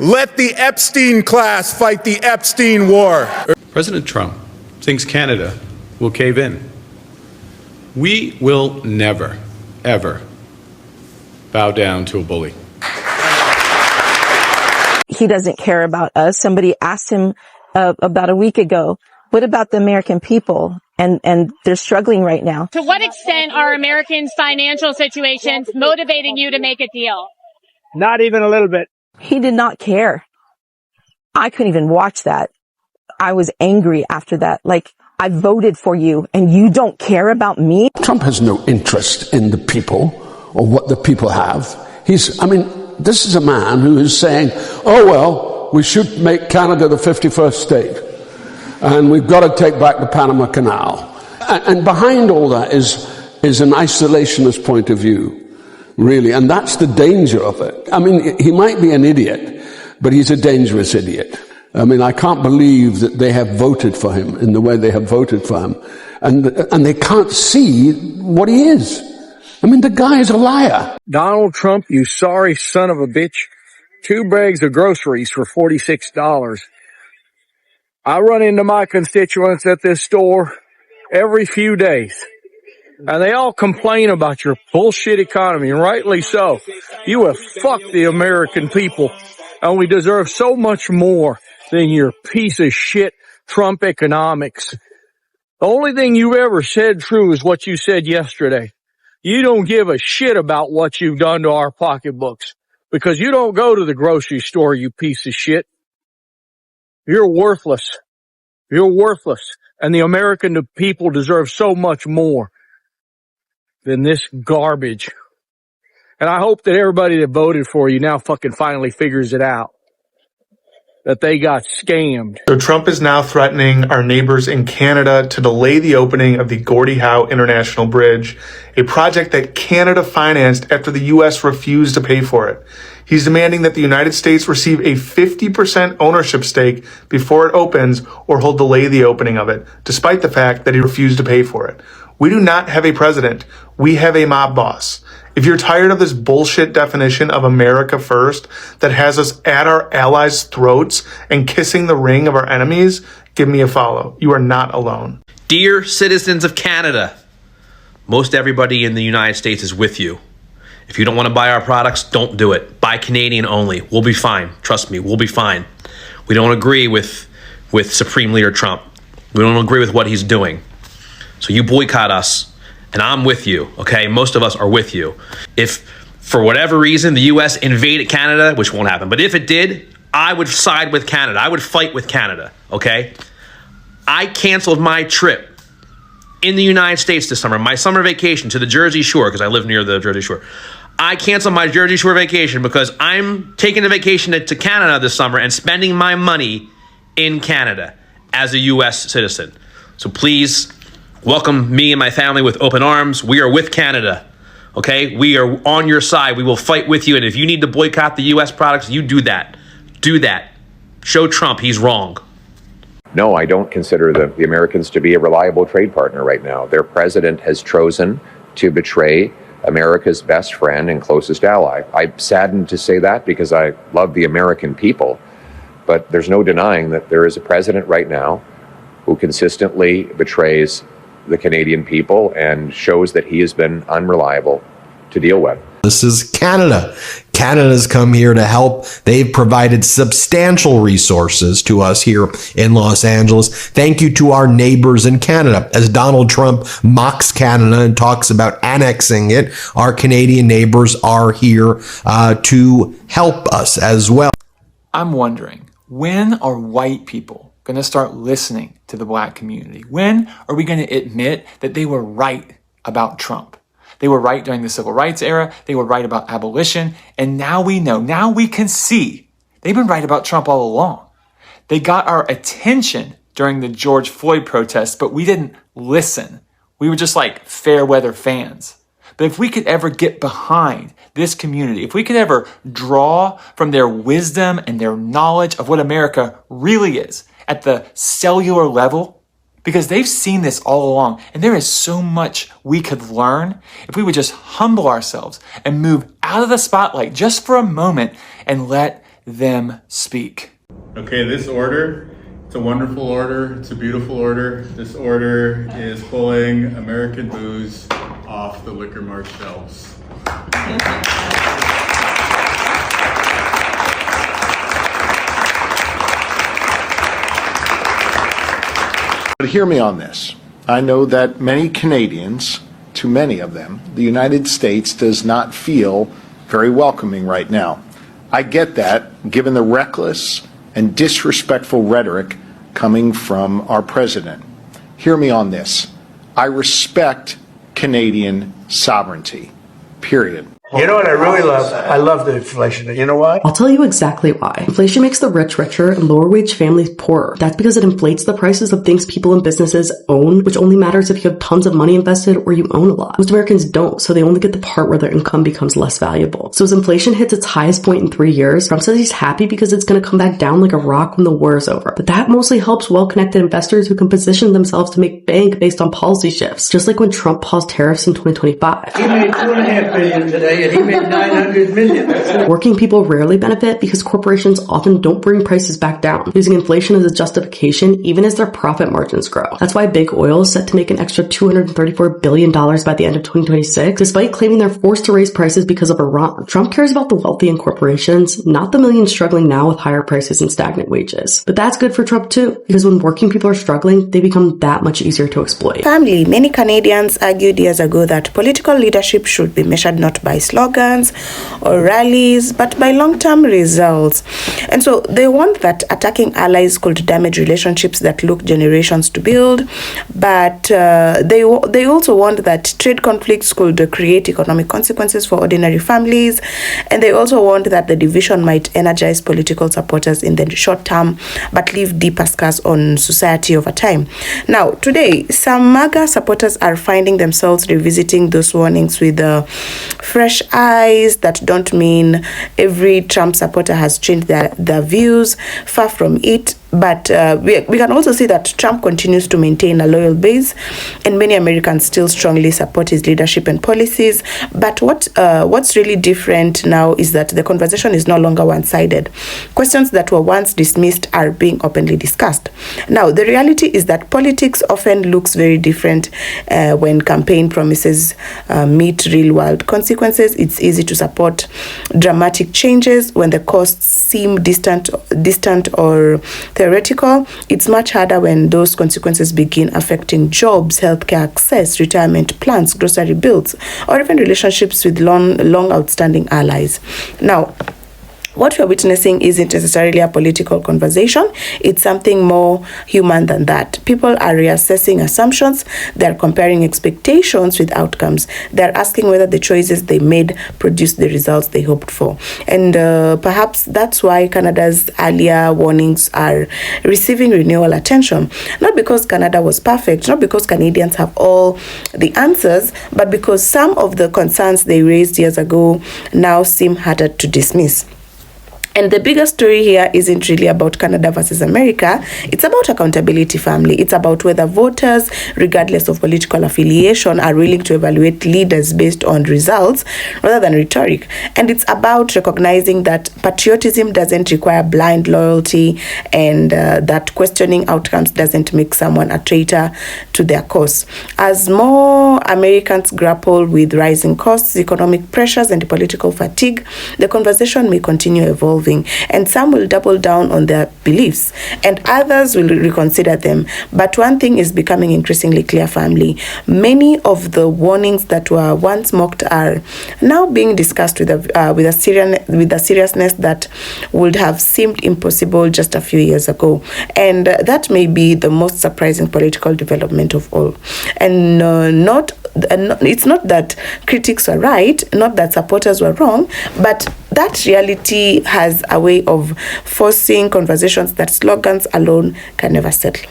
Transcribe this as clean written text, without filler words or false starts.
Let the Epstein class fight the Epstein war. President Trump thinks Canada will cave in. We will never, ever bow down to a bully. He doesn't care about us. Somebody asked him about a week ago, what about the American people? And they're struggling right now. To what extent are Americans' financial situations motivating you to make a deal? Not even a little bit. He did not care. I couldn't even watch that. I was angry after that. Like, I voted for you and you don't care about me? Trump has no interest in the people or what the people have. This is a man who is saying, oh, well, we should make Canada the 51st state. And we've got to take back the Panama Canal. And behind all that is an isolationist point of view. Really, and that's the danger of it. I mean, he might be an idiot, but he's a dangerous idiot. I mean, I can't believe that they have voted for him in the way they have voted for him. And they can't see what he is. I mean, the guy is a liar. Donald Trump, you sorry son of a bitch. 2 bags of groceries for $46. I run into my constituents at this store every few days. And they all complain about your bullshit economy, and rightly so. You have fucked the American people, and we deserve so much more than your piece of shit Trump economics. The only thing you've ever said true is what you said yesterday. You don't give a shit about what you've done to our pocketbooks, because you don't go to the grocery store, you piece of shit. You're worthless. You're worthless, and the American people deserve so much more than this garbage. And I hope that everybody that voted for you now fucking finally figures it out, that they got scammed. So Trump is now threatening our neighbors in Canada to delay the opening of the Gordie Howe International Bridge, a project that Canada financed after the U.S. refused to pay for it. He's demanding that the United States receive a 50% ownership stake before it opens, or he'll delay the opening of it, despite the fact that he refused to pay for it. We do not have a president. We have a mob boss. If you're tired of this bullshit definition of America first that has us at our allies' throats and kissing the ring of our enemies, give me a follow. You are not alone. Dear citizens of Canada, most everybody in the United States is with you. If you don't want to buy our products, don't do it. Buy Canadian only. We'll be fine. Trust me, we'll be fine. We don't agree with Supreme Leader Trump. We don't agree with what he's doing. So you boycott us, and I'm with you, okay? Most of us are with you. If, for whatever reason, the U.S. invaded Canada, which won't happen, but if it did, I would side with Canada. I would fight with Canada, okay? I canceled my trip in the United States this summer, my summer vacation to the Jersey Shore, because I live near the Jersey Shore. I canceled my Jersey Shore vacation because I'm taking a vacation to Canada this summer and spending my money in Canada as a U.S. citizen. So please welcome me and my family with open arms. We are with Canada, okay? We are on your side. We will fight with you. And if you need to boycott the U.S. products, you do that. Do that. Show Trump he's wrong. No, I don't consider the Americans to be a reliable trade partner right now. Their president has chosen to betray America's best friend and closest ally. I'm saddened to say that because I love the American people, but there's no denying that there is a president right now who consistently betrays the Canadian people and shows that he has been unreliable to deal with. This is Canada. Canada's come here to help. They've provided substantial resources to us here in Los Angeles. Thank you to our neighbors in Canada. As Donald Trump mocks Canada and talks about annexing it, our Canadian neighbors are here to help us as well. I'm wondering, when are white people going to start listening to the black community? When are we going to admit that they were right about Trump? They were right during the civil rights era. They were right about abolition. And now we know, now we can see they've been right about Trump all along. They got our attention during the George Floyd protests, but we didn't listen. We were just like fair weather fans. But if we could ever get behind this community, if we could ever draw from their wisdom and their knowledge of what America really is at the cellular level, because they've seen this all along, and there is so much we could learn if we would just humble ourselves and move out of the spotlight just for a moment and let them speak. Okay, this order, it's a wonderful order. It's a beautiful order. This order is pulling American booze off the liquor mart shelves. But hear me on this. I know that many Canadians, to many of them, the United States does not feel very welcoming right now. I get that, given the reckless and disrespectful rhetoric coming from our president. Hear me on this. I respect Canadian sovereignty, period. You know what I really love? I love the inflation. You know why? I'll tell you exactly why. Inflation makes the rich richer and lower wage families poorer. That's because it inflates the prices of things people and businesses own, which only matters if you have tons of money invested or you own a lot. Most Americans don't, so they only get the part where their income becomes less valuable. So as inflation hits its highest point in 3 years, Trump says he's happy because it's going to come back down like a rock when the war is over. But that mostly helps well-connected investors who can position themselves to make bank based on policy shifts, just like when Trump paused tariffs in 2025. He made $2.5 billion today, and he made $900 million. Working people rarely benefit because corporations often don't bring prices back down, using inflation as a justification even as their profit margins grow. That's why big oil is set to make an extra $234 billion by the end of 2026, despite claiming they're forced to raise prices because of Iran. Trump cares about the wealthy and corporations, not the millions struggling now with higher prices and stagnant wages. But that's good for Trump too, because when working people are struggling, they become that much easier to exploit. Family, many Canadians argued years ago that political leadership should be measured not by slogans or rallies, but by long-term results. And so they want that attacking allies could damage relationships that took generations to build, but they also want that trade conflicts could create economic consequences for ordinary families, and they also want that the division might energize political supporters in the short term, but leave deeper scars on society over time. Now, today, some MAGA supporters are finding themselves revisiting those warnings with fresh eyes. That don't mean every Trump supporter has changed their views. Far from it. But we can also see that Trump continues to maintain a loyal base, and many Americans still strongly support his leadership and policies. But what's really different now is that the conversation is no longer one-sided. Questions that were once dismissed are being openly discussed. Now, the reality is that politics often looks very different when campaign promises meet real-world consequences. It's easy to support dramatic changes when the costs seem distant or theoretical. It's much harder when those consequences begin affecting jobs, healthcare access, retirement plans, grocery bills, or even relationships with long outstanding allies. Now, what we're witnessing isn't necessarily a political conversation. It's something more human than that. People are reassessing assumptions. They're comparing expectations with outcomes. They're asking whether the choices they made produced the results they hoped for. And perhaps that's why Canada's earlier warnings are receiving renewal attention. Not because Canada was perfect, not because Canadians have all the answers, but because some of the concerns they raised years ago now seem harder to dismiss. And the bigger story here isn't really about Canada versus America. It's about accountability, family. It's about whether voters, regardless of political affiliation, are willing to evaluate leaders based on results rather than rhetoric. And it's about recognizing that patriotism doesn't require blind loyalty, and that questioning outcomes doesn't make someone a traitor to their cause. As more Americans grapple with rising costs, economic pressures, and political fatigue, the conversation may continue evolving. And some will double down on their beliefs, and others will reconsider them. But one thing is becoming increasingly clear, family. Many of the warnings that were once mocked are now being discussed with a seriousness that would have seemed impossible just a few years ago. And that may be the most surprising political development of all. And it's not that critics were right, not that supporters were wrong, but that reality has a way of forcing conversations that slogans alone can never settle.